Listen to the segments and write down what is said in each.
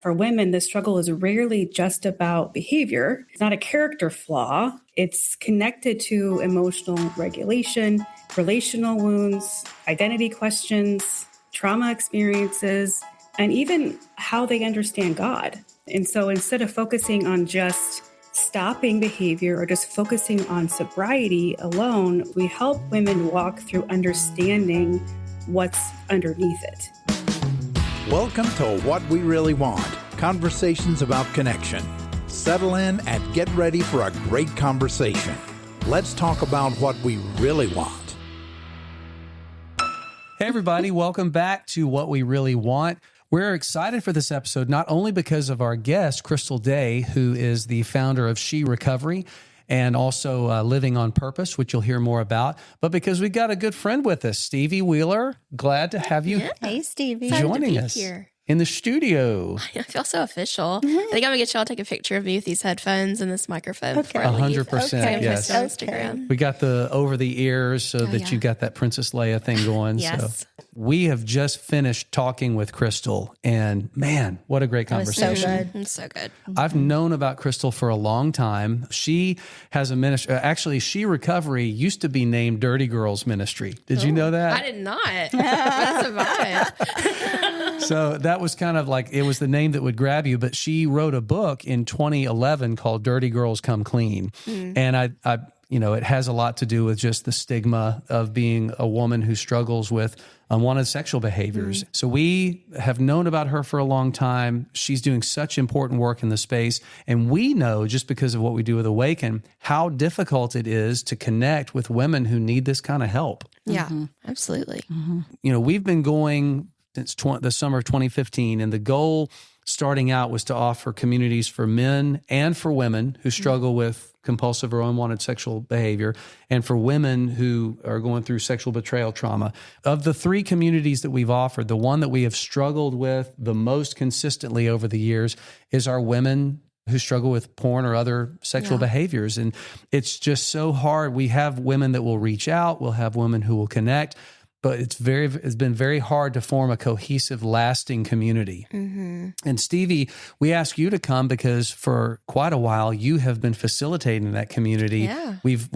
For women, the struggle is rarely just about behavior. It's not a character flaw. It's connected to emotional regulation, relational wounds, identity questions, trauma experiences, and even how they understand God. And so instead of focusing on just stopping behavior or just focusing on sobriety alone, we help women walk through understanding what's underneath it. Welcome to What We Really Want, conversations about connection. Settle in and get ready for a great conversation. Let's talk about what we really want. Hey, everybody. Welcome back to What We Really Want. We're excited for this episode, not only because of our guest, Crystal Day, who is the founder of SheRecovery and also Living on Purpose, which you'll hear more about, but because we got a good friend with us, Stevie Wheeler. Glad to have you Hey, Stevie. joining us here in the studio. I feel so official. I think I'm going to get y'all to take a picture of me with these headphones and this microphone. Okay. 100%. Okay. Yes. On Instagram. We got the over the ears so that you got that Princess Leia thing going. Yes. So we have just finished talking with Crystal, and man, what a great conversation. So good. It's so good. I've known about Crystal for a long time. She has a ministry. Actually, SheRecovery used to be named Dirty Girls Ministry. Did you know that? I did not. That's a vibe. So that was kind of like, it was the name that would grab you, but she wrote a book in 2011 called Dirty Girls Come Clean. And I it has a lot to do with just the stigma of being a woman who struggles with unwanted sexual behaviors. So we have known about her for a long time. She's doing such important work in the space. And we know, just because of what we do with Awaken, how difficult it is to connect with women who need this kind of help. Yeah, absolutely. You know, we've been going since the summer of 2015, and the goal starting out was to offer communities for men and for women who struggle with compulsive or unwanted sexual behavior, and for women who are going through sexual betrayal trauma. Of the three communities that we've offered, the one that we have struggled with the most consistently over the years is our women who struggle with porn or other sexual behaviors. And it's just so hard. We have women that will reach out. We'll have women who will connect. But it's been very hard to form a cohesive, lasting community. And Stevie, we ask you to come because for quite a while you have been facilitating that community. Yeah. We've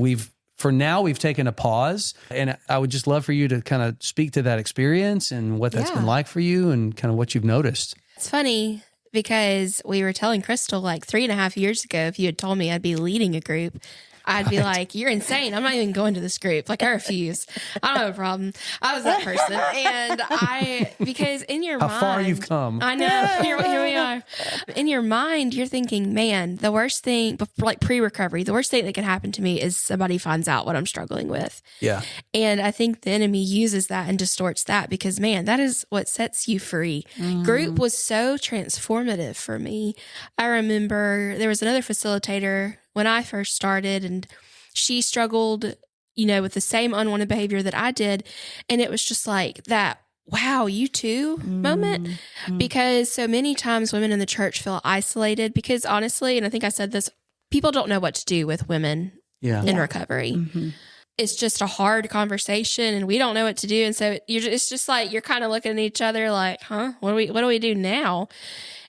taken a pause, and I would just love for you to kind of speak to that experience and what that's been like for you and kind of what you've noticed. It's funny because we were telling Crystal like 3.5 years ago, if you had told me I'd be leading a group, I'd be like, you're insane. I'm not even going to this group. Like, I refuse. I don't have a problem. I was that person. Because in your mind. How far you've come. I know. Here we are. In your mind, you're thinking, man, the worst thing, like pre-recovery, the worst thing that could happen to me is somebody finds out what I'm struggling with. Yeah. And I think the enemy uses that and distorts that because, man, that is what sets you free. Group was so transformative for me. I remember there was another facilitator when I first started, and she struggled, with the same unwanted behavior that I did. And it was just like that, wow, you too moment. Because so many times women in the church feel isolated because honestly, and I think I said this, people don't know what to do with women in recovery. It's just a hard conversation and we don't know what to do. And so it's just like, you're kind of looking at each other like, what do we do now?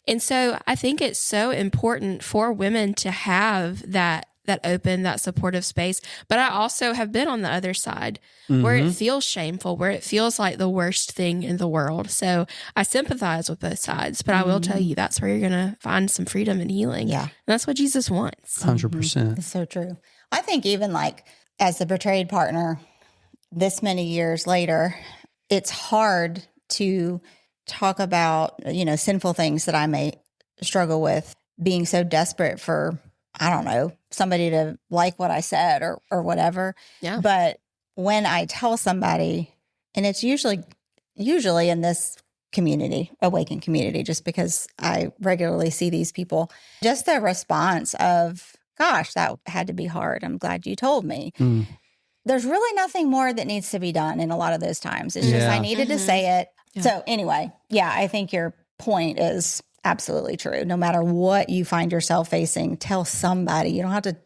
And so I think it's so important for women to have that open, that supportive space. But I also have been on the other side where it feels shameful, where it feels like the worst thing in the world. So I sympathize with both sides, but I will tell you that's where you're going to find some freedom and healing. Yeah. And that's what Jesus wants. 100%. It's so true. I think even like as the betrayed partner, this many years later, it's hard to talk about, sinful things that I may struggle with, being so desperate for, I don't know, somebody to like what I said or whatever. Yeah. But when I tell somebody, and it's usually in this community, Awaken community, just because I regularly see these people, just the response of, gosh, that had to be hard. I'm glad you told me. There's really nothing more that needs to be done in a lot of those times. It's just I needed to say it. Yeah. So anyway, I think your point is absolutely true. No matter what you find yourself facing, tell somebody. You don't have to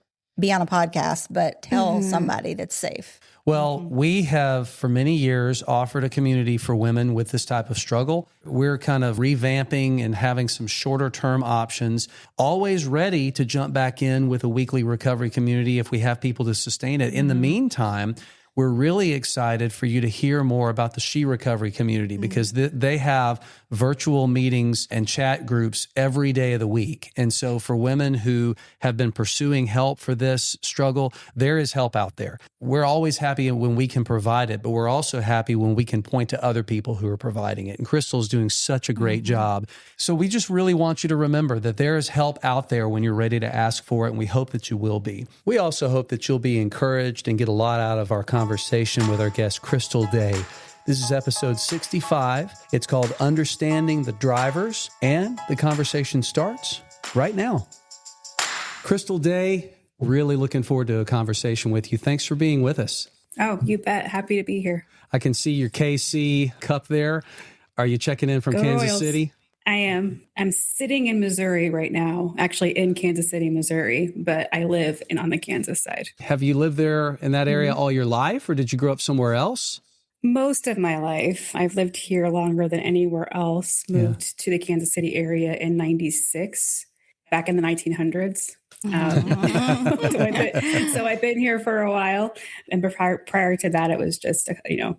be on a podcast, but tell somebody that's safe. Well, we have for many years offered a community for women with this type of struggle. We're kind of revamping and having some shorter term options, always ready to jump back in with a weekly recovery community if we have people to sustain it. In the meantime, we're really excited for you to hear more about the SheRecovery community because they have virtual meetings and chat groups every day of the week. And so for women who have been pursuing help for this struggle, there is help out there. We're always happy when we can provide it, but we're also happy when we can point to other people who are providing it. And Crystal's doing such a great job. So we just really want you to remember that there is help out there when you're ready to ask for it, and we hope that you will be. We also hope that you'll be encouraged and get a lot out of our conversation with our guest, Crystal Day. This is episode 65. It's called Understanding the Drivers, and the conversation starts right now. Crystal Day, really looking forward to a conversation with you. Thanks for being with us. Oh, you bet. Happy to be here. I can see your KC cup there. Are you checking in from Go Kansas Royals. City? I am. I'm sitting in Missouri right now, actually in Kansas City, Missouri, but I live on the Kansas side. Have you lived there in that area all your life, or did you grow up somewhere else? Most of my life. I've lived here longer than anywhere else. Moved to the Kansas City area in 96, back in the 1900s. So I've been here for a while. And prior to that, it was just,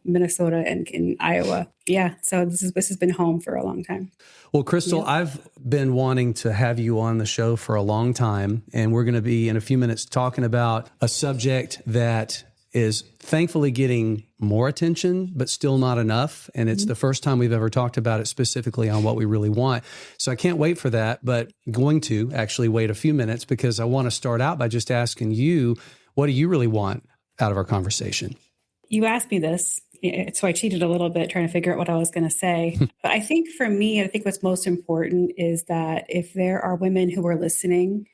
Minnesota and in Iowa. Yeah. So this has been home for a long time. Well, Crystal, I've been wanting to have you on the show for a long time, and we're going to be in a few minutes talking about a subject that is thankfully getting more attention, but still not enough. And it's the first time we've ever talked about it specifically on what we really want. So I can't wait for that, but going to actually wait a few minutes because I want to start out by just asking you, what do you really want out of our conversation? You asked me this, so I cheated a little bit trying to figure out what I was going to say. But I think for me, I think what's most important is that if there are women who are listening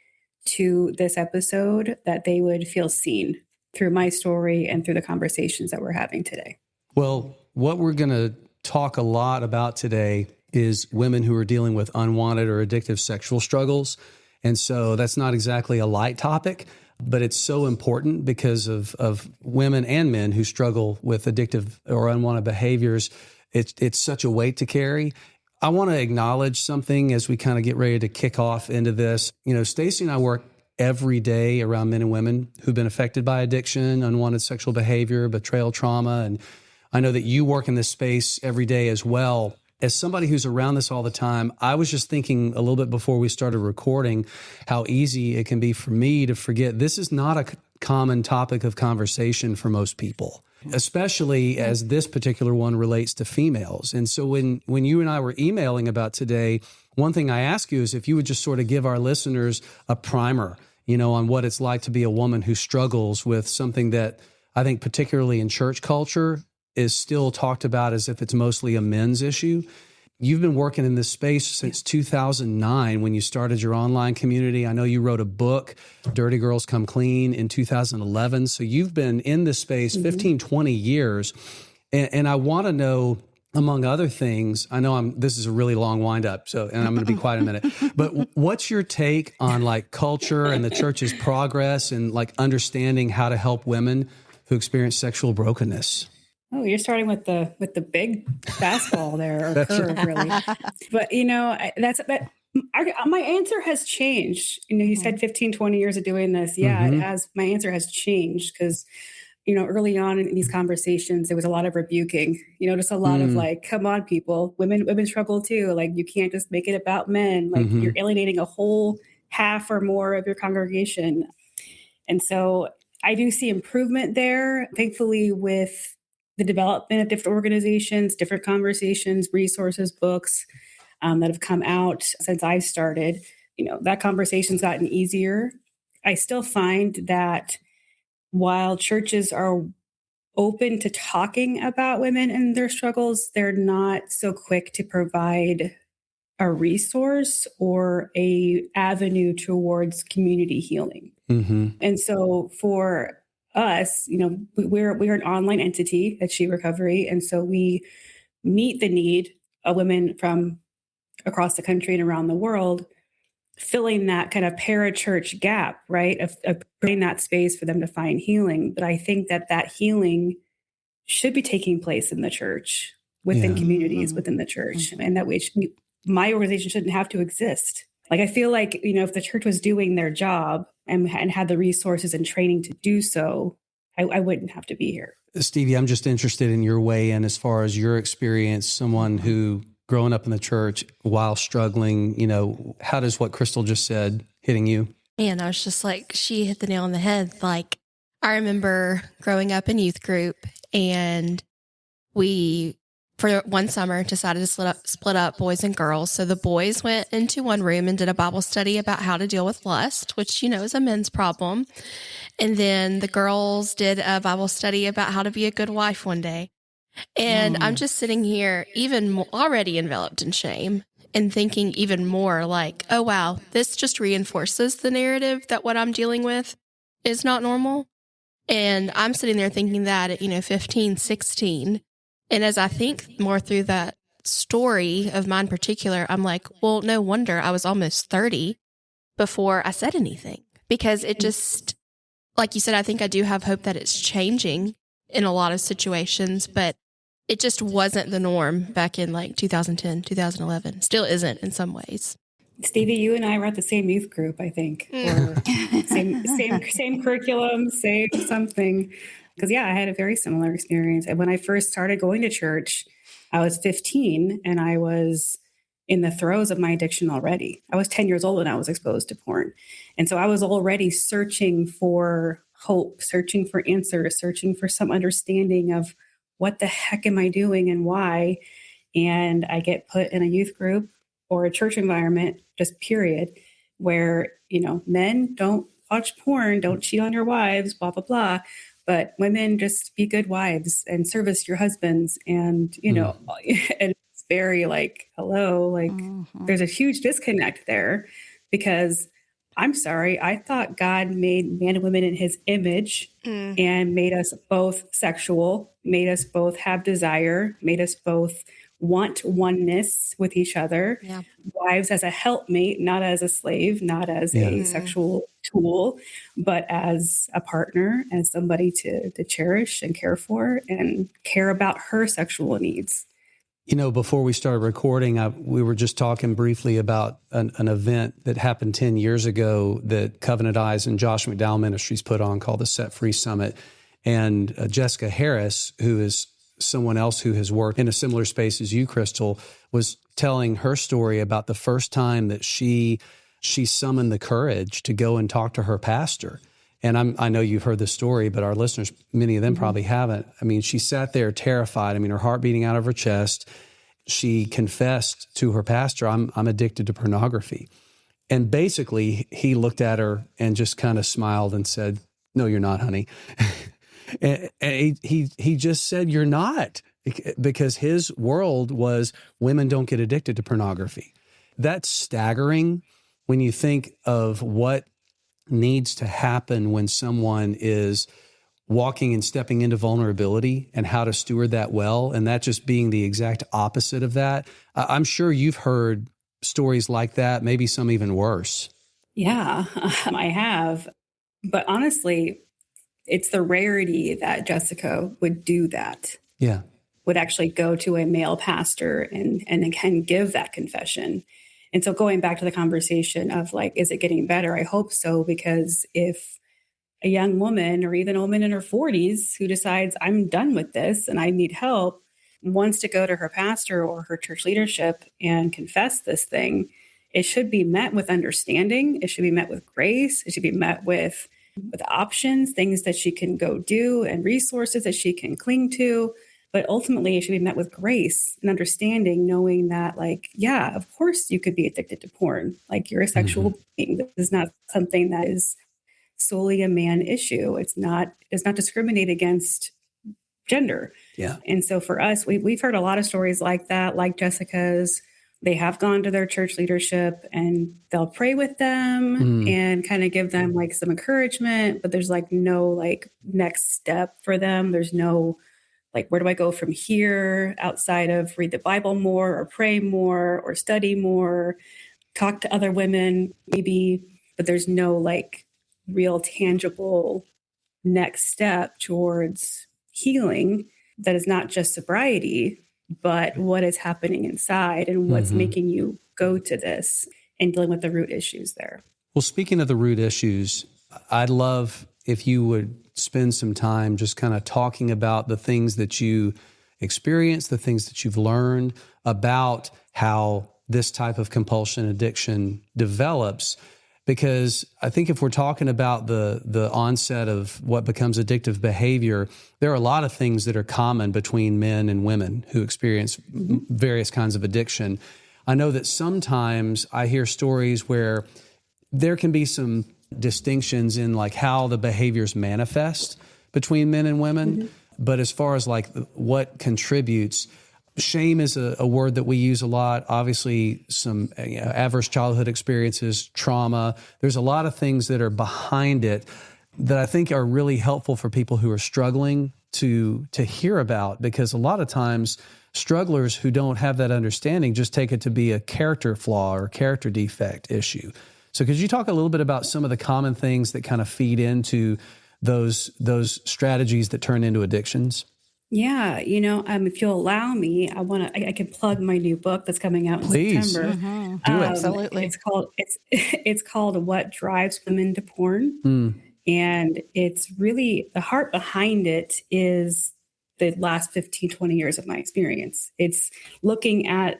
to this episode, that they would feel seen through my story and through the conversations that we're having today. Well, what we're going to talk a lot about today is women who are dealing with unwanted or addictive sexual struggles. And so that's not exactly a light topic, but it's so important because of women and men who struggle with addictive or unwanted behaviors. It's such a weight to carry. I want to acknowledge something as we kind of get ready to kick off into this. Stacy and I work every day around men and women who've been affected by addiction, unwanted sexual behavior, betrayal, trauma. And I know that you work in this space every day as well. As somebody who's around this all the time, I was just thinking a little bit before we started recording how easy it can be for me to forget this is not a common topic of conversation for most people, especially as this particular one relates to females. And so when you and I were emailing about today, one thing I ask you is if you would just sort of give our listeners a primer, on what it's like to be a woman who struggles with something that I think particularly in church culture is still talked about as if it's mostly a men's issue. You've been working in this space since 2009 when you started your online community. I know you wrote a book, Dirty Girls Come Clean, in 2011. So you've been in this space 15, 20 years. And I want to know, among other things, I know this is a really long wind up, and I'm going to be quiet in a minute, but what's your take on culture and the church's progress and understanding how to help women who experience sexual brokenness? Oh, you're starting with the big fastball there, or curve, really. But my answer has changed. You said 15, 20 years of doing this. Yeah, it has. My answer has changed because, early on in these conversations, there was a lot of rebuking, just a lot of come on, people, women struggle too. You can't just make it about men. You're alienating a whole half or more of your congregation. And so I do see improvement there, thankfully, with the development of different organizations, different conversations, resources, books that have come out since I started. That conversation's gotten easier. I still find that while churches are open to talking about women and their struggles, they're not so quick to provide a resource or a avenue towards community healing. And so for us, we're an online entity at SheRecovery. And so we meet the need of women from across the country and around the world filling that kind of parachurch gap, right? Of creating that space for them to find healing. But I think that healing should be taking place in the church, within communities, within the church, and that my organization shouldn't have to exist. Like, I feel like, if the church was doing their job and had the resources and training to do so, I wouldn't have to be here. Stevie, I'm just interested in your weigh in as far as your experience, someone who growing up in the church while struggling, how does what Crystal just said hitting you? Man, I was just like, she hit the nail on the head. Like, I remember growing up in youth group, and we, for one summer, decided to split up boys and girls. So the boys went into one room and did a Bible study about how to deal with lust, which, is a men's problem. And then the girls did a Bible study about how to be a good wife one day. And I'm just sitting here, already enveloped in shame, and thinking even more like, oh, wow, this just reinforces the narrative that what I'm dealing with is not normal. And I'm sitting there thinking that at, 15, 16. And as I think more through that story of mine in particular, I'm like, well, no wonder I was almost 30 before I said anything, because it just, like you said, I think I do have hope that it's changing in a lot of situations, but it just wasn't the norm back in like 2010, 2011. Still isn't in some ways. Stevie, you and I were at the same youth group, I think, or same curriculum, same something. Because, I had a very similar experience. And when I first started going to church, I was 15 and I was in the throes of my addiction already. I was 10 years old when I was exposed to porn. And so I was already searching for hope, searching for answers, searching for some understanding of what the heck am I doing and why? And I get put in a youth group or a church environment, just period, where, men don't watch porn, don't cheat on your wives, blah, blah, blah. But women, just be good wives and service your husbands. And, and it's very like, hello, like there's a huge disconnect there, because I'm sorry, I thought God made man and women in his image and made us both sexual, made us both have desire, made us both want oneness with each other. Yeah. Wives as a helpmate, not as a slave, not as a sexual tool, but as a partner, as somebody to cherish and care for and care about her sexual needs. Before we started recording, we were just talking briefly about an event that happened 10 years ago that Covenant Eyes and Josh McDowell Ministries put on called the Set Free Summit. And Jessica Harris, who is someone else who has worked in a similar space as you, Crystal, was telling her story about the first time that she summoned the courage to go and talk to her pastor. And I know you've heard the story, but our listeners, many of them probably haven't. I mean, she sat there terrified. I mean, her heart beating out of her chest. She confessed to her pastor, I'm addicted to pornography. And basically, he looked at her and just kind of smiled and said, no, you're not, honey. And he just said, you're not, because his world was women don't get addicted to pornography. That's staggering when you think of what needs to happen when someone is walking and stepping into vulnerability and how to steward that well, and that just being the exact opposite of that. I'm sure you've heard stories like that, maybe some even worse. Yeah, I have. But honestly, it's the rarity that Jessica would do that. Yeah. Would actually go to a male pastor and can give that confession. And so going back to the conversation of like, is it getting better? I hope so, because if a young woman or even a woman in her 40s who decides I'm done with this and I need help, wants to go to her pastor or her church leadership and confess this thing, it should be met with understanding. It should be met with grace. It should be met with options, things that she can go do and resources that she can cling to. But ultimately, it should be met with grace and understanding, knowing that, like, yeah, of course you could be addicted to porn. Like, you're a sexual being. This is not something that is solely a man issue. It does not discriminate against gender. Yeah. And so for us, we've heard a lot of stories like that, like Jessica's. They have gone to their church leadership and they'll pray with them and kind of give them like some encouragement, but there's like no like next step for them. There's no like, where do I go from here outside of read the Bible more or pray more or study more? talk to other women, maybe, but there's no like real tangible next step towards healing that is not just sobriety, but what is happening inside and what's making you go to this and dealing with the root issues there. Well, speaking of the root issues, I'd love if you would spend some time just kind of talking about the things that you experienced, the things that you've learned about how this type of compulsion addiction develops. Because I think if we're talking about the onset of what becomes addictive behavior, there are a lot of things that are common between men and women who experience various kinds of addiction. I know that sometimes I hear stories where there can be some distinctions in like how the behaviors manifest between men and women. But as far as like what contributes, shame is a word that we use a lot. Obviously, some adverse childhood experiences, trauma. There's a lot of things that are behind it that I think are really helpful for people who are struggling to hear about, because a lot of times strugglers who don't have that understanding just take it to be a character flaw or character defect issue. So could you talk a little bit about some of the common things that kind of feed into those strategies that turn into addictions? Yeah, if you'll allow me, I can plug my new book that's coming out in Please. September. Do it. Absolutely. It's called What Drives Women to Porn. And it's really, the heart behind it is the last 15, 20 years of my experience. It's looking at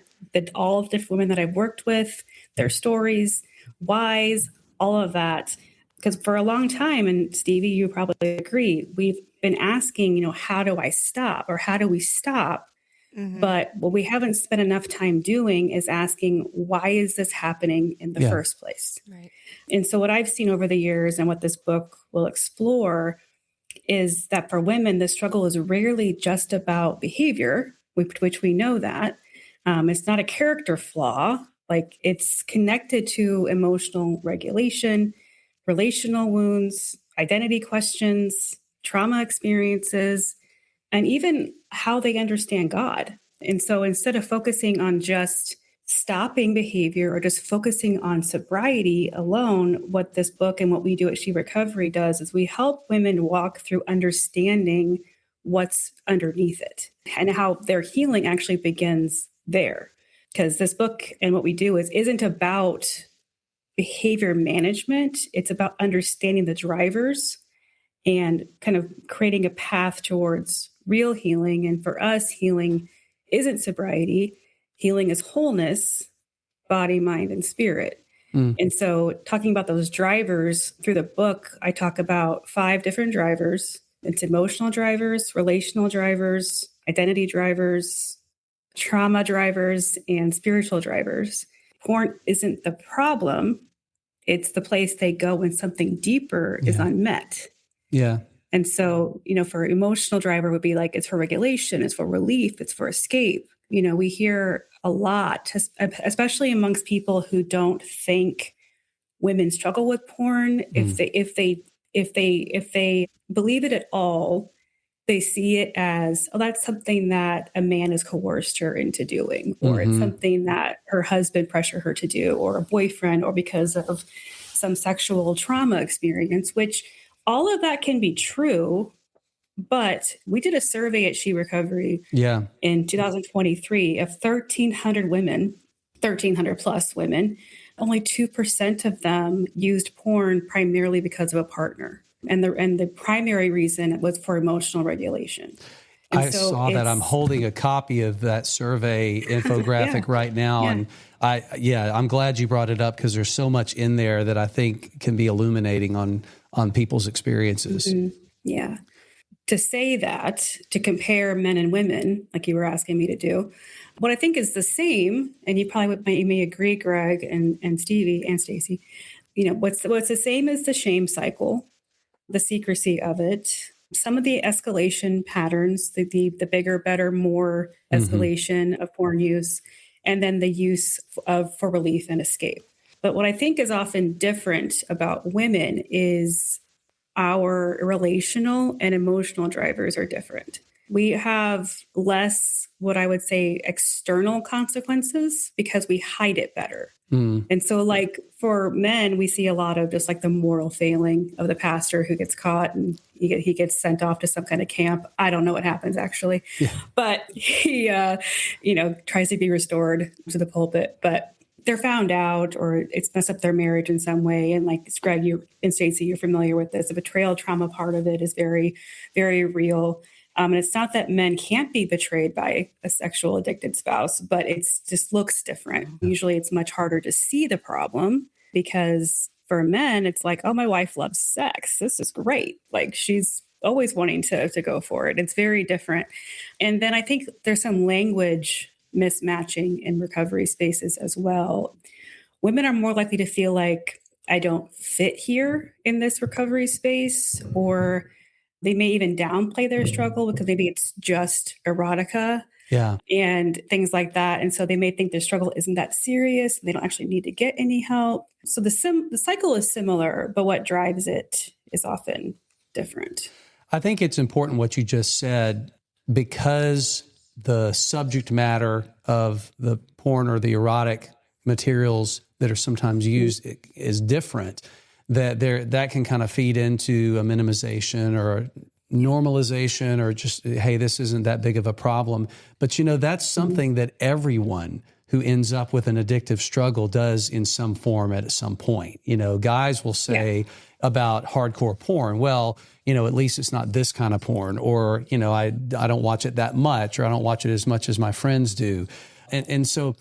all of the different women that I've worked with, their stories, whys, all of that. Because for a long time, and Stevie, you probably agree, we've been asking, how do I stop, or how do we stop? But what we haven't spent enough time doing is asking, why is this happening in the first place? Right. And so what I've seen over the years and what this book will explore is that for women, the struggle is rarely just about behavior, which we know that. It's not a character flaw. Like, it's connected to emotional regulation, relational wounds, identity questions, trauma experiences, and even how they understand God. And so instead of focusing on just stopping behavior or just focusing on sobriety alone, what this book and what we do at SheRecovery does is we help women walk through understanding what's underneath it and how their healing actually begins there. Because this book and what we do isn't about behavior management. It's about understanding the drivers and kind of creating a path towards real healing. And for us, healing isn't sobriety. Healing is wholeness, body, mind, and spirit. And so talking about those drivers through the book, I talk about 5 different drivers. It's emotional drivers, relational drivers, identity drivers, trauma drivers, and spiritual drivers. Porn isn't the problem. It's the place they go when something deeper is unmet. Yeah. And so, for emotional driver would be like, it's for regulation, it's for relief, it's for escape. We hear a lot, especially amongst people who don't think women struggle with porn. If they believe it at all, they see it as, oh, that's something that a man has coerced her into doing, or it's something that her husband pressured her to do, or a boyfriend, or because of some sexual trauma experience, which all of that can be true. But we did a survey at SheRecovery in 2023 of 1,300 women, 1,300 plus women. Only 2% of them used porn primarily because of a partner. And the primary reason was for emotional regulation. And I saw that. I'm holding a copy of that survey infographic right now. And I'm glad you brought it up, because there's so much in there that I think can be illuminating on people's experiences. Yeah. To say that, to compare men and women, like you were asking me to do, what I think is the same, and you probably may agree, Greg and Stevie and Stacy, what's the same as the shame cycle, the secrecy of it, some of the escalation patterns, the bigger, better, more escalation of porn use, and then the use for relief and escape. But what I think is often different about women is our relational and emotional drivers are different. We have less, what I would say, external consequences because we hide it better. And so like for men, we see a lot of just like the moral failing of the pastor who gets caught and he gets sent off to some kind of camp. I don't know what happens actually, but he, tries to be restored to the pulpit, but they're found out or it's messed up their marriage in some way. And like Greg, you and Stacey, you're familiar with this. The betrayal trauma part of it is very, very real. And it's not that men can't be betrayed by a sexual addicted spouse, but it's just looks different. Usually it's much harder to see the problem because for men, it's like, oh, my wife loves sex. This is great. Like she's always wanting to go for it. It's very different. And then I think there's some language mismatching in recovery spaces as well. Women are more likely to feel like I don't fit here in this recovery space, or they may even downplay their struggle because maybe it's just erotica and things like that. And so they may think their struggle isn't that serious. They don't actually need to get any help. So the cycle is similar, but what drives it is often different. I think it's important what you just said, because the subject matter of the porn or the erotic materials that are sometimes used is different, that can kind of feed into a minimization or a normalization or just, hey, this isn't that big of a problem. But, that's something that everyone who ends up with an addictive struggle does in some form at some point. Guys will say about hardcore porn, well, at least it's not this kind of porn, or, I don't watch it that much, or I don't watch it as much as my friends do. And so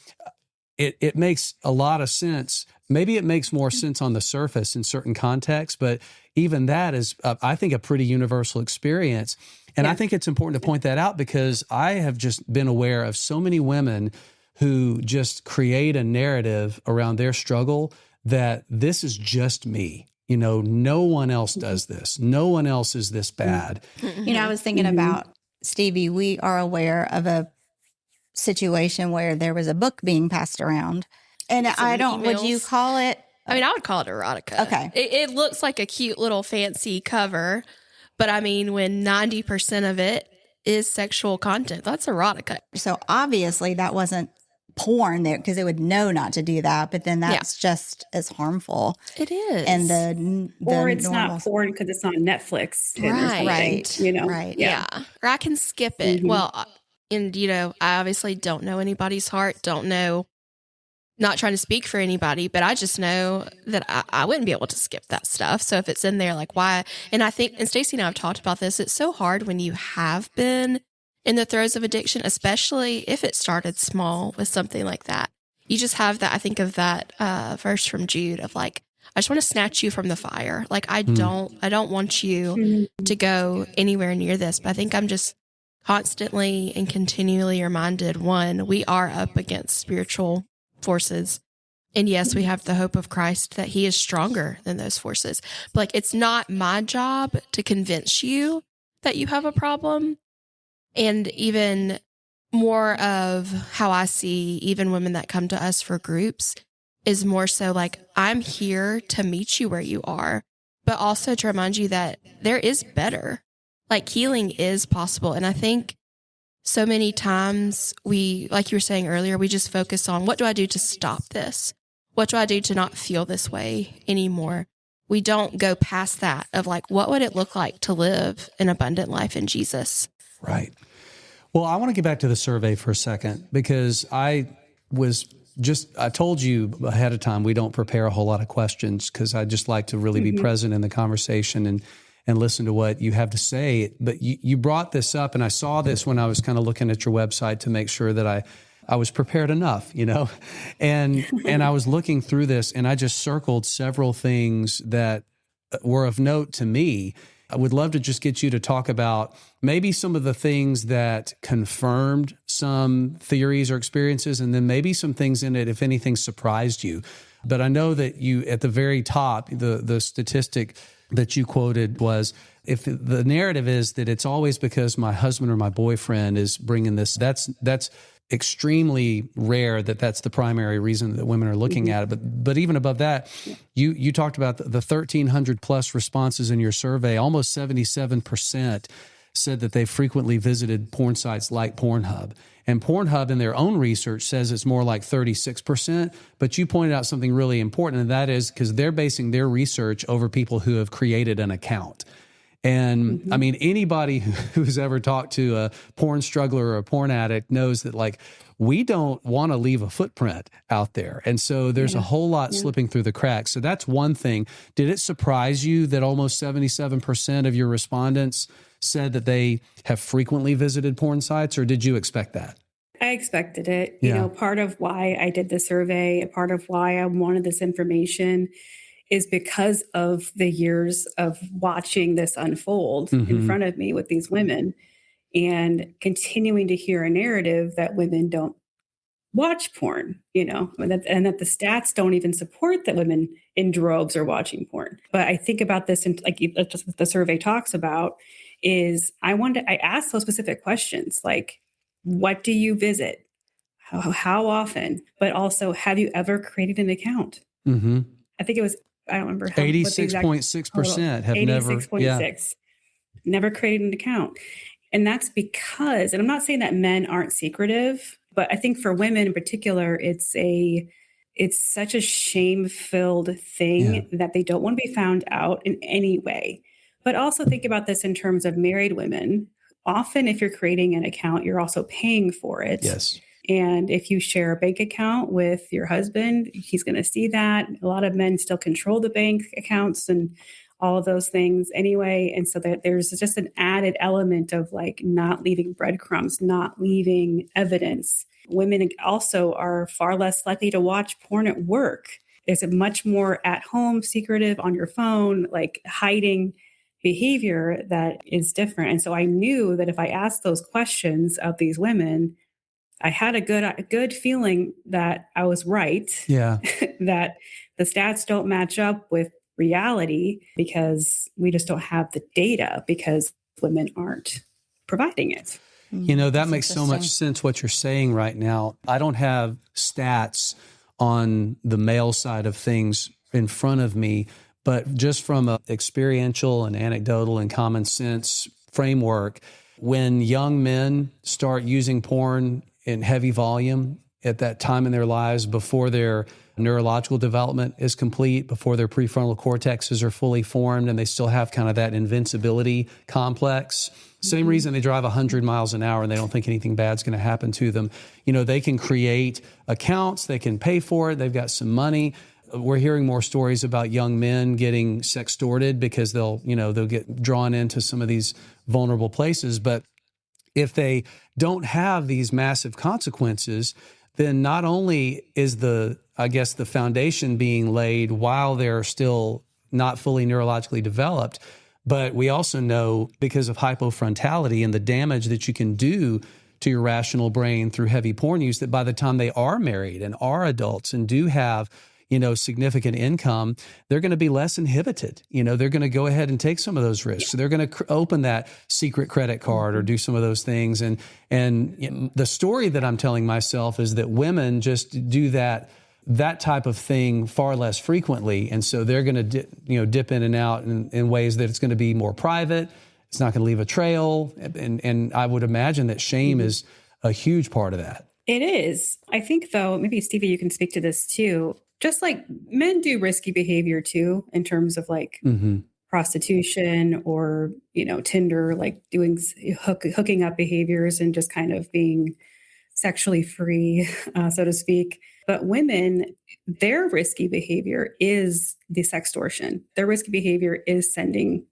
it makes a lot of sense. Maybe it makes more sense on the surface in certain contexts, but even that is, I think, a pretty universal experience. And I think it's important to point that out because I have just been aware of so many women who just create a narrative around their struggle that this is just me. No one else does this. No one else is this bad. I was thinking about, Stevie, we are aware of a situation where there was a book being passed around. And would you call it? I would call it erotica. Okay. It looks like a cute little fancy cover, but when 90% of it is sexual content, that's erotica. So obviously that wasn't porn there because it would know not to do that, but then that's just as harmful. It is. And the or it's not porn because it's not Netflix. Right. Right. Yeah. Or I can skip it. Well, and I obviously don't know anybody's heart, not trying to speak for anybody, but I just know that I wouldn't be able to skip that stuff. So if it's in there, like why? And I think, and Stacey and I have talked about this, it's so hard when you have been in the throes of addiction, especially if it started small with something like that. You just have that, I think of that verse from Jude of like, I just want to snatch you from the fire. Like I don't want you to go anywhere near this, but I think I'm just constantly and continually reminded, one, we are up against spiritual forces. And yes, we have the hope of Christ that he is stronger than those forces. But like, it's not my job to convince you that you have a problem. And even more of how I see even women that come to us for groups is more so like, I'm here to meet you where you are, but also to remind you that there is better. Like healing is possible. And I think so many times we, like you were saying earlier, we just focus on what do I do to stop this? What do I do to not feel this way anymore? We don't go past that of like, what would it look like to live an abundant life in Jesus? Right. Well, I want to get back to the survey for a second because I told you ahead of time, we don't prepare a whole lot of questions because I just like to really be present in the conversation and listen to what you have to say. But you brought this up, and I saw this when I was kind of looking at your website to make sure that I was prepared enough, and I was looking through this, and I just circled several things that were of note to me. I would love to just get you to talk about maybe some of the things that confirmed some theories or experiences, and then maybe some things in it, if anything, surprised you. But I know that you, at the very top, the statistic that you quoted was, if the narrative is that it's always because my husband or my boyfriend is bringing this, that's extremely rare that's the primary reason that women are looking at it. But even above that, you talked about the 1,300 plus responses in your survey, almost 77% said that they frequently visited porn sites like Pornhub. And Pornhub in their own research says it's more like 36%. But you pointed out something really important, and that is because they're basing their research over people who have created an account. And I mean, anybody who's ever talked to a porn struggler or a porn addict knows that, like, we don't want to leave a footprint out there. And so there's a whole lot slipping through the cracks. So that's one thing. Did it surprise you that almost 77% of your respondents said that they have frequently visited porn sites, or did you expect that? I expected it. You know, part of why I did the survey, part of why I wanted this information is because of the years of watching this unfold in front of me with these women and continuing to hear a narrative that women don't watch porn, you know, and that the stats don't even support that women in droves are watching porn. But I think about this, and like just what the survey talks about is I asked those specific questions, like, what do you visit? How often? But also, have you ever created an account? I think it was, I don't remember how. 86.6% have 86.6 never created an account. And that's because, and I'm not saying that men aren't secretive, but I think for women in particular, it's such a shame-filled thing that they don't want to be found out in any way. But also think about this in terms of married women. Often if you're creating an account, you're also paying for it. Yes. And if you share a bank account with your husband, he's going to see that. A lot of men still control the bank accounts and all of those things anyway. And so that there's just an added element of like not leaving breadcrumbs, not leaving evidence. Women also are far less likely to watch porn at work. There's a much more at home, secretive on your phone, like hiding behavior that is different. And so I knew that if I asked those questions of these women, I had a good feeling that I was right. Yeah. That the stats don't match up with reality because we just don't have the data because women aren't providing it. You know, that makes so much sense what you're saying right now. I don't have stats on the male side of things in front of me, but just from an experiential and anecdotal and common sense framework, when young men start using porn in heavy volume at that time in their lives before their neurological development is complete, before their prefrontal cortexes are fully formed, and they still have kind of that invincibility complex. Same reason they drive 100 miles an hour and they don't think anything bad's going to happen to them. You know, they can create accounts, they can pay for it, they've got some money. We're hearing more stories about young men getting sextorted because they'll get drawn into some of these vulnerable places. But if they don't have these massive consequences, then not only is the foundation being laid while they're still not fully neurologically developed, but we also know because of hypofrontality and the damage that you can do to your rational brain through heavy porn use, that by the time they are married and are adults and do have significant income, they're going to be less inhibited. They're going to go ahead and take some of those risks. So they're going to open that secret credit card or do some of those things. And the story that I'm telling myself is that women just do that type of thing far less frequently. And so they're going to dip in and out in ways that it's going to be more private. It's not going to leave a trail. And I would imagine that shame is a huge part of that. It is. I think, though, maybe Stevie, you can speak to this too. Just like men do risky behavior too, in terms of like prostitution or, Tinder, like doing hooking up behaviors and just kind of being sexually free, so to speak. But women, their risky behavior is the sextortion. Their risky behavior is sending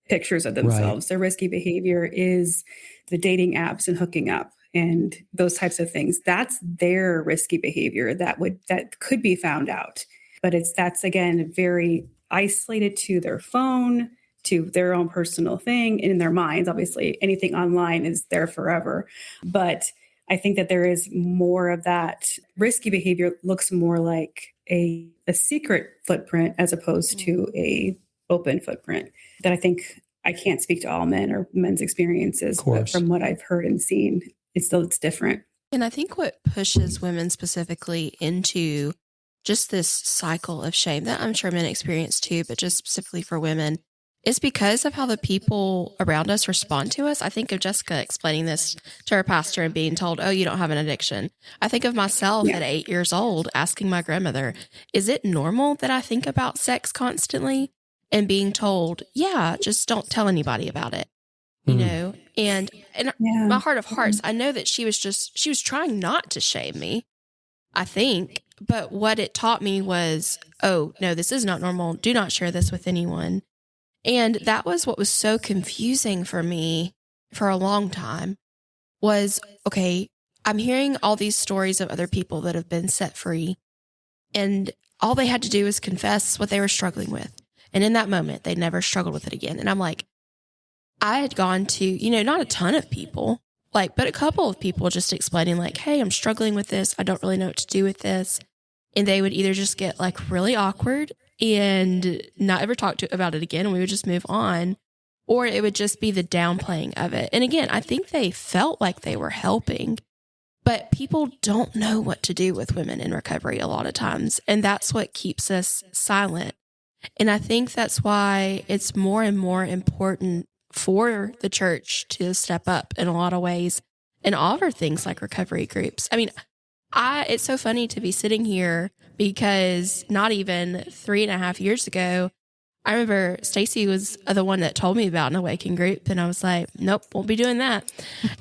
pictures of themselves. Right. Their risky behavior is the dating apps and hooking up and those types of things. That's their risky behavior that could be found out. But that's again very isolated to their phone, to their own personal thing, and in their minds. Obviously, anything online is there forever. But I think that there is more of that risky behavior. Looks more like a secret footprint as opposed to a open footprint. That I think, I can't speak to all men or men's experiences, but from what I've heard and seen, it's different. And I think what pushes women specifically into just this cycle of shame that I'm sure men experience too, but just specifically for women, it's because of how the people around us respond to us. I think of Jessica explaining this to her pastor and being told, oh, you don't have an addiction. I think of myself at 8 years old asking my grandmother, is it normal that I think about sex constantly? And being told, yeah, just don't tell anybody about it, you know? And my heart of hearts, I know that she was trying not to shame me, I think. But what it taught me was, oh, no, this is not normal. Do not share this with anyone. And that was what was so confusing for me for a long time was, okay, I'm hearing all these stories of other people that have been set free, and all they had to do was confess what they were struggling with. And in that moment, they never struggled with it again. And I'm like, I had gone to, not a ton of people, but a couple of people just explaining like, hey, I'm struggling with this. I don't really know what to do with this. And they would either just get really awkward and not ever talk about it again, and we would just move on, or it would just be the downplaying of it. And again, I think they felt like they were helping, but people don't know what to do with women in recovery a lot of times. And that's what keeps us silent. And I think that's why it's more and more important for the church to step up in a lot of ways and offer things like recovery groups. I mean, it's so funny to be sitting here because not even 3.5 years ago, I remember Stacy was the one that told me about an awaken group, and I was like, nope, won't be doing that.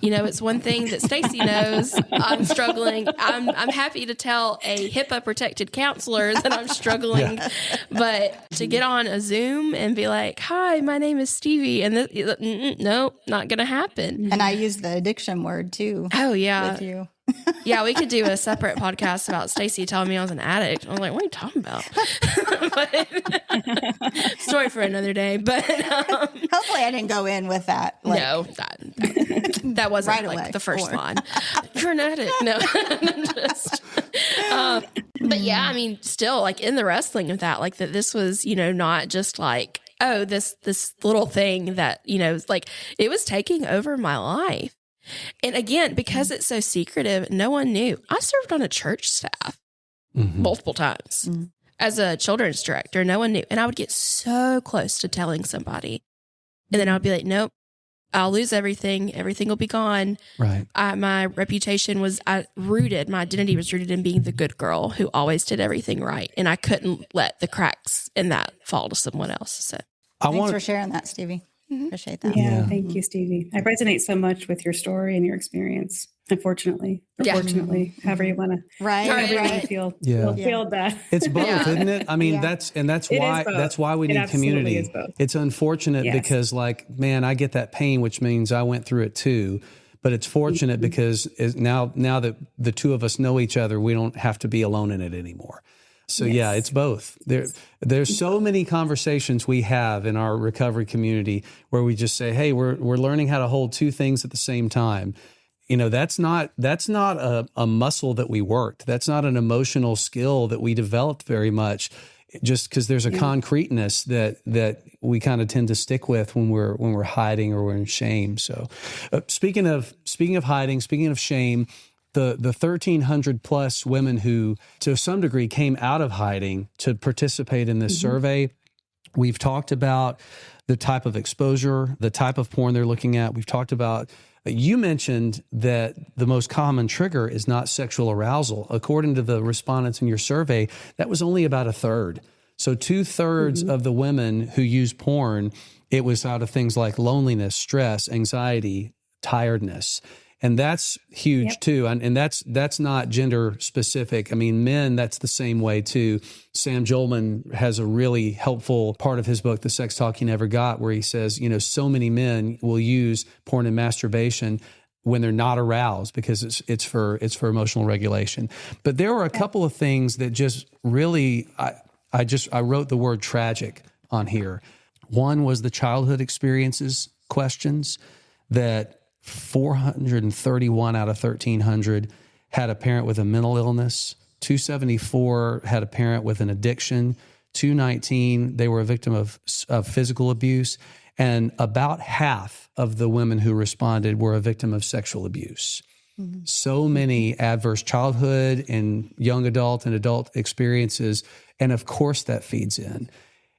It's one thing that Stacy knows. I'm struggling. I'm happy to tell a HIPAA protected counselor that I'm struggling, but to get on a Zoom and be like, hi, my name is Stevie, and no, not going to happen. And I use the addiction word too. Oh yeah. With you. Yeah, we could do a separate podcast about Stacy telling me I was an addict. I was like, what are you talking about? But, story for another day. But hopefully I didn't go in with that. No, that wasn't right away, the first line. You're an addict. No. But yeah, I mean, still in the wrestling of that, that this was, not just oh, this little thing that, it was taking over my life. And again, because it's so secretive, no one knew. I served on a church staff multiple times as a children's director. No one knew. And I would get so close to telling somebody. And then I would be like, nope, I'll lose everything. Everything will be gone. Right. My reputation was my identity was rooted in being the good girl who always did everything right. And I couldn't let the cracks in that fall to someone else. So thanks for sharing that, Stevie. Appreciate that. Yeah, thank you, Stevie. I resonate so much with your story and your experience. Unfortunately, or fortunately, however you want to, feel that. It's both, isn't it? I mean, that's why we need community. It's unfortunate because, I get that pain, which means I went through it too. But it's fortunate because now that the two of us know each other, we don't have to be alone in it anymore. So yeah, it's both. There's so many conversations we have in our recovery community where we just say, hey, we're learning how to hold two things at the same time. That's not a muscle that we worked. That's not an emotional skill that we developed very much, just because there's a concreteness that we kind of tend to stick with when we're hiding or we're in shame. So speaking of hiding, speaking of shame, the 1,300 plus women who, to some degree, came out of hiding to participate in this survey. We've talked about the type of exposure, the type of porn they're looking at. We've talked about, you mentioned that the most common trigger is not sexual arousal. According to the respondents in your survey, that was only about a third. So 2/3 of the women who use porn, it was out of things like loneliness, stress, anxiety, tiredness. And that's huge too. And that's not gender specific. I mean, men, that's the same way too. Sam Jolman has a really helpful part of his book, The Sex Talk You Never Got, where he says, so many men will use porn and masturbation when they're not aroused because it's for emotional regulation. But there were a couple of things that just really, I wrote the word tragic on here. One was the childhood experiences questions that 431 out of 1,300 had a parent with a mental illness. 274 had a parent with an addiction. 219, they were a victim of physical abuse. And about half of the women who responded were a victim of sexual abuse. So many adverse childhood and young adult and adult experiences. And of course that feeds in.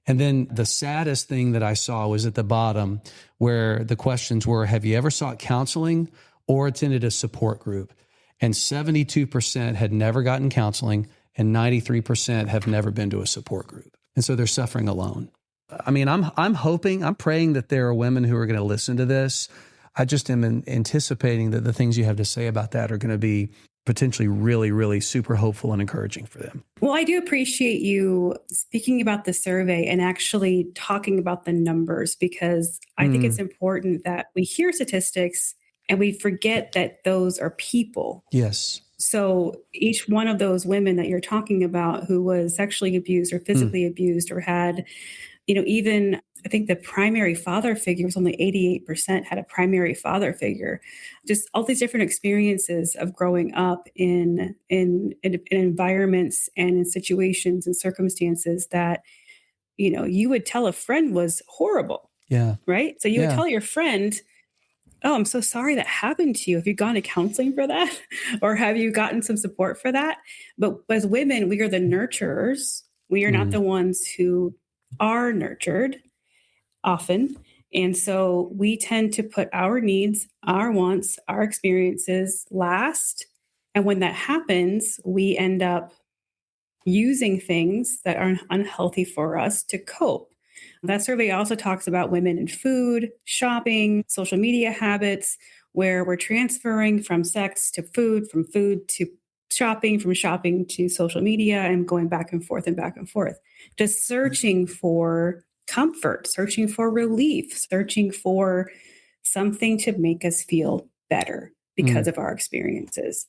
And then the saddest thing that I saw was at the bottom where the questions were, have you ever sought counseling or attended a support group? And 72% had never gotten counseling and 93% have never been to a support group. And so they're suffering alone. I mean, I'm hoping, I'm praying that there are women who are going to listen to this. I just am anticipating that the things you have to say about that are going to be potentially really, really super hopeful and encouraging for them. Well, I do appreciate you speaking about the survey and actually talking about the numbers, because I think it's important that we hear statistics and we forget that those are people. Yes. So each one of those women that you're talking about who was sexually abused or physically abused or had, even I think the primary father figure was only 88% had a primary father figure. Just all these different experiences of growing up in environments and in situations and circumstances that, you would tell a friend was horrible. Yeah. Right. So you would tell your friend, oh, I'm so sorry that happened to you. Have you gone to counseling for that? Or have you gotten some support for that? But as women, we are the nurturers. We are not the ones who are nurtured often. And so we tend to put our needs, our wants, our experiences last. And when that happens, we end up using things that are unhealthy for us to cope. That survey also talks about women in food, shopping, social media habits, where we're transferring from sex to food, from food to shopping, from shopping to social media, and going back and forth and back and forth. Just searching for comfort, searching for relief, searching for something to make us feel better because of our experiences.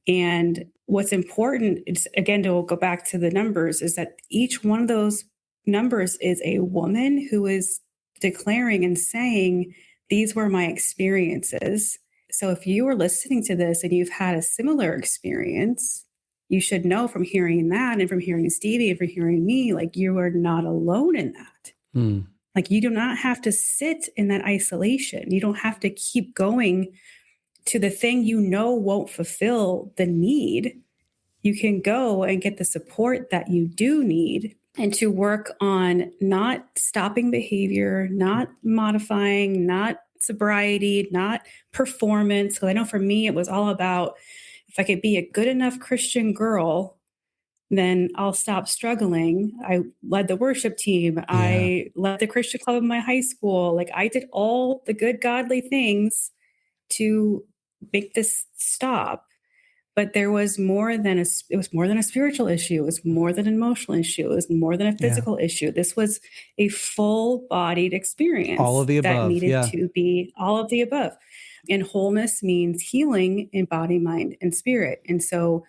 And what's important is, again, to go back to the numbers, is that each one of those numbers is a woman who is declaring and saying, these were my experiences. So if you are listening to this and you've had a similar experience, you should know from hearing that and from hearing Stevie and from hearing me, like, you are not alone in that. Like, you do not have to sit in that isolation. You don't have to keep going to the thing won't fulfill the need. You can go and get the support that you do need, and to work on not stopping behavior, not modifying, not sobriety, not performance. Because I know for me, it was all about, if I could be a good enough Christian girl, then I'll stop struggling. I led the worship team. I led the Christian club in my high school. Like, I did all the good, godly things to make this stop. But there was more than it was more than a spiritual issue. It was more than an emotional issue. It was more than a physical issue. This was a full-bodied experience. All of the above. That needed to be all of the above. And wholeness means healing in body, mind, and spirit. And so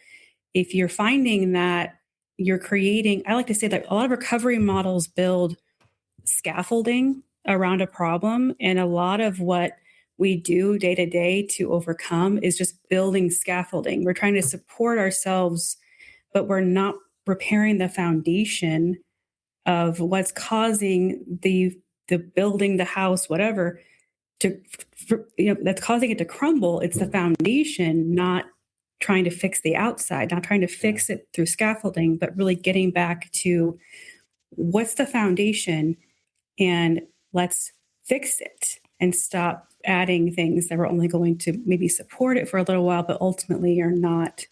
if you're finding that you're creating, I like to say that a lot of recovery models build scaffolding around a problem. And a lot of what we do day to day to overcome is just building scaffolding. We're trying to support ourselves, but we're not repairing the foundation of what's causing the building, the house, whatever, that's causing it to crumble. It's the foundation, not trying to fix the outside, not trying to fix it through scaffolding, but really getting back to what's the foundation, and let's fix it and stop adding things that are only going to maybe support it for a little while, but ultimately are not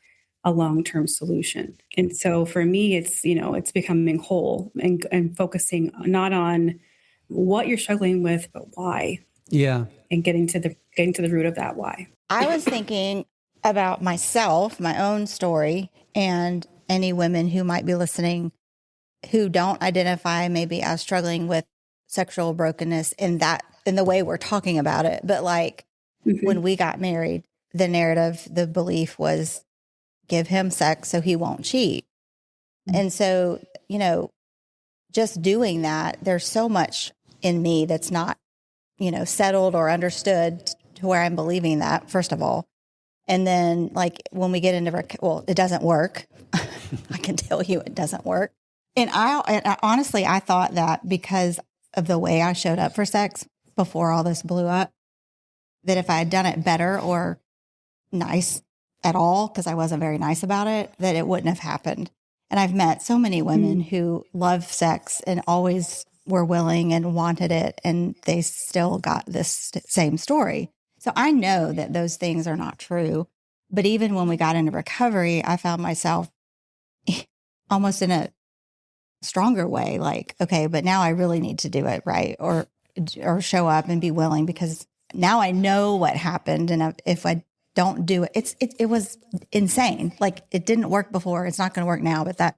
a long-term solution. And so for me, it's becoming whole and focusing not on what you're struggling with, but why. Yeah. And getting to the root of that why. I was thinking about myself, my own story, and any women who might be listening who don't identify maybe as struggling with sexual brokenness in the way we're talking about it. But like when we got married, the narrative, the belief was give him sex so he won't cheat. And so, just doing that, there's so much in me that's not, settled or understood to where I'm believing that, first of all. And then like when we get into, it doesn't work. I can tell you it doesn't work. And I honestly, I thought that because of the way I showed up for sex before all this blew up, that if I had done it better or nice at all, because I wasn't very nice about it, that it wouldn't have happened. And I've met so many women who love sex and always were willing and wanted it, and they still got this same story. So I know that those things are not true. But even when we got into recovery, I found myself almost in a stronger way, like, okay, but now I really need to do it, right? Or show up and be willing, because now I know what happened. And if I don't do it, it was insane. Like, it didn't work before. It's not going to work now, but that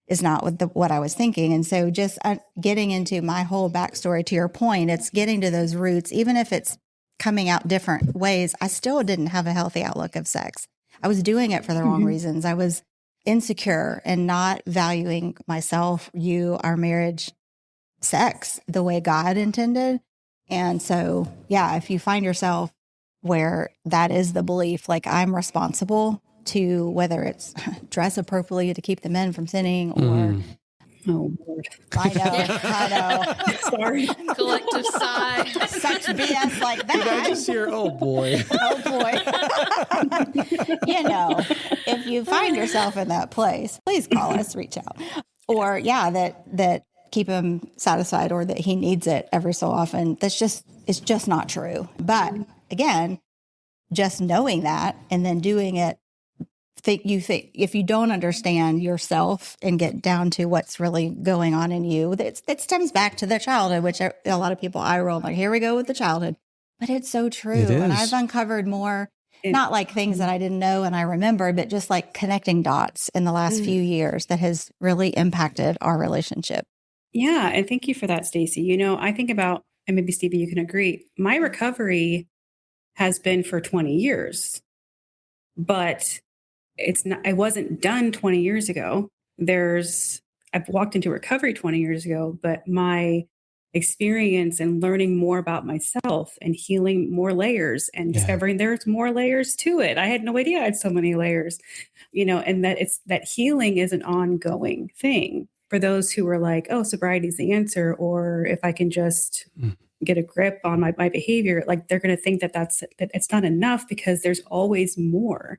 is not what I was thinking. And so just getting into my whole backstory, to your point, it's getting to those roots, even if it's coming out different ways. I still didn't have a healthy outlook of sex. I was doing it for the wrong reasons. I was insecure and not valuing myself, our marriage, sex the way God intended. And so, yeah, if you find yourself where that is the belief, like, I'm responsible to, whether it's dress appropriately to keep the men from sinning, or Oh, Lord. I know. Sorry. Collective sigh. Such BS like that. Did I just hear, oh boy. Oh boy. If you find yourself in that place, please call us, reach out. Or that keep him satisfied, or that he needs it every so often. It's just not true. But again, just knowing that and then doing it, if you don't understand yourself and get down to what's really going on in you, it stems back to the childhood, which a lot of people eye roll, like, here we go with the childhood. But it's so true. And I've uncovered more, not like things that I didn't know and I remember, but just like connecting dots in the last few years that has really impacted our relationship. Yeah. And thank you for that, Stacey. I think about, and maybe Stevie, you can agree, my recovery has been for 20 years, but I wasn't done 20 years ago. I've walked into recovery 20 years ago, but my experience and learning more about myself and healing more layers and discovering there's more layers to it. I had no idea I had so many layers, and that healing is an ongoing thing for those who are like, oh, sobriety is the answer. Or if I can just get a grip on my behavior, like, they're going to think that it's not enough, because there's always more.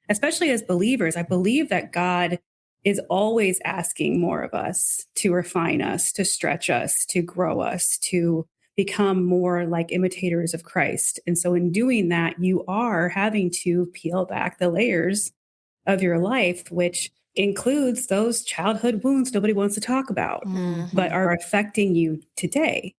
Especially as believers, I believe that God is always asking more of us, to refine us, to stretch us, to grow us, to become more like imitators of Christ. And so in doing that, you are having to peel back the layers of your life, which includes those childhood wounds nobody wants to talk about, but are affecting you today.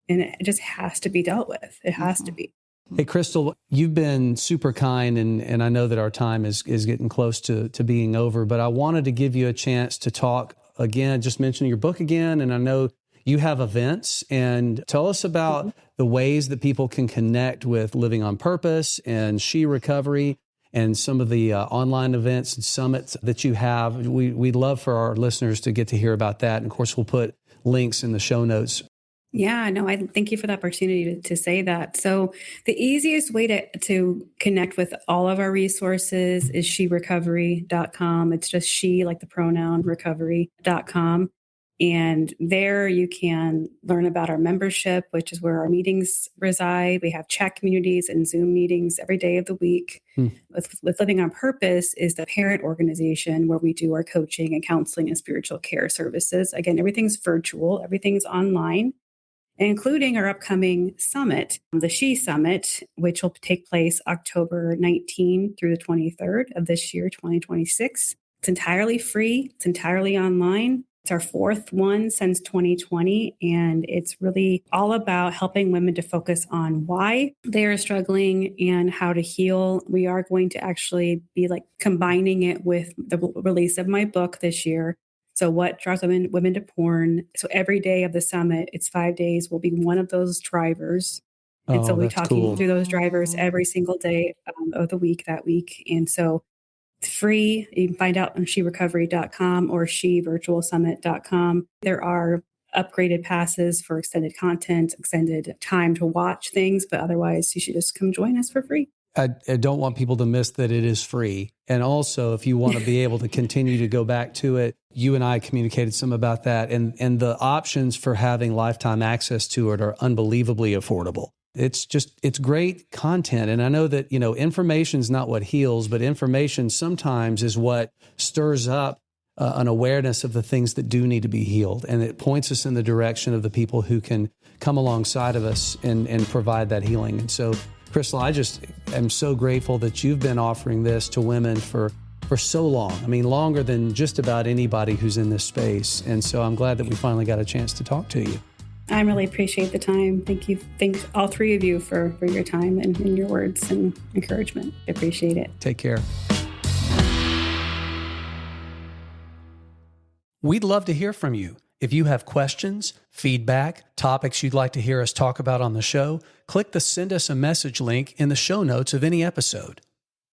And it just has to be dealt with. It has to be. Hey, Crystal, you've been super kind, and I know that our time is getting close to being over, but I wanted to give you a chance to talk again, just mention your book again, and I know you have events, and tell us about the ways that people can connect with Living on Purpose and SheRecovery and some of the online events and summits that you have. We'd love for our listeners to get to hear about that, and of course, we'll put links in the show notes. Yeah, no, I thank you for the opportunity to say that. So the easiest way to connect with all of our resources is SheRecovery.com. It's just she, like the pronoun, recovery.com. And there you can learn about our membership, which is where our meetings reside. We have chat communities and Zoom meetings every day of the week. With Living on Purpose is the parent organization where we do our coaching and counseling and spiritual care services. Again, everything's virtual, everything's online, including our upcoming summit, the SheSummit, which will take place October 19 through the 23rd of this year, 2026. It's entirely free. It's entirely online. It's our fourth one since 2020, and it's really all about helping women to focus on why they are struggling and how to heal. We are going to actually be combining it with the release of my book this year. So what drives women to porn? So every day of the summit, it's 5 days, will be one of those drivers. And so we're talking through those drivers every single day of the week that week. And so it's free. You can find out on SheRecovery.com or SheVirtualSummit.com. There are upgraded passes for extended content, extended time to watch things, but otherwise you should just come join us for free. I don't want people to miss that it is free. And also, if you want to be able to continue to go back to it, you and I communicated some about that. And the options for having lifetime access to it are unbelievably affordable. It's great content. And I know that, information is not what heals, but information sometimes is what stirs up an awareness of the things that do need to be healed. And it points us in the direction of the people who can come alongside of us and provide that healing. And so, Crystal, I just am so grateful that you've been offering this to women for so long. I mean, longer than just about anybody who's in this space. And so I'm glad that we finally got a chance to talk to you. I really appreciate the time. Thank you. Thanks all three of you for your time and your words and encouragement. I appreciate it. Take care. We'd love to hear from you. If you have questions, feedback, topics you'd like to hear us talk about on the show, click the Send Us a Message link in the show notes of any episode.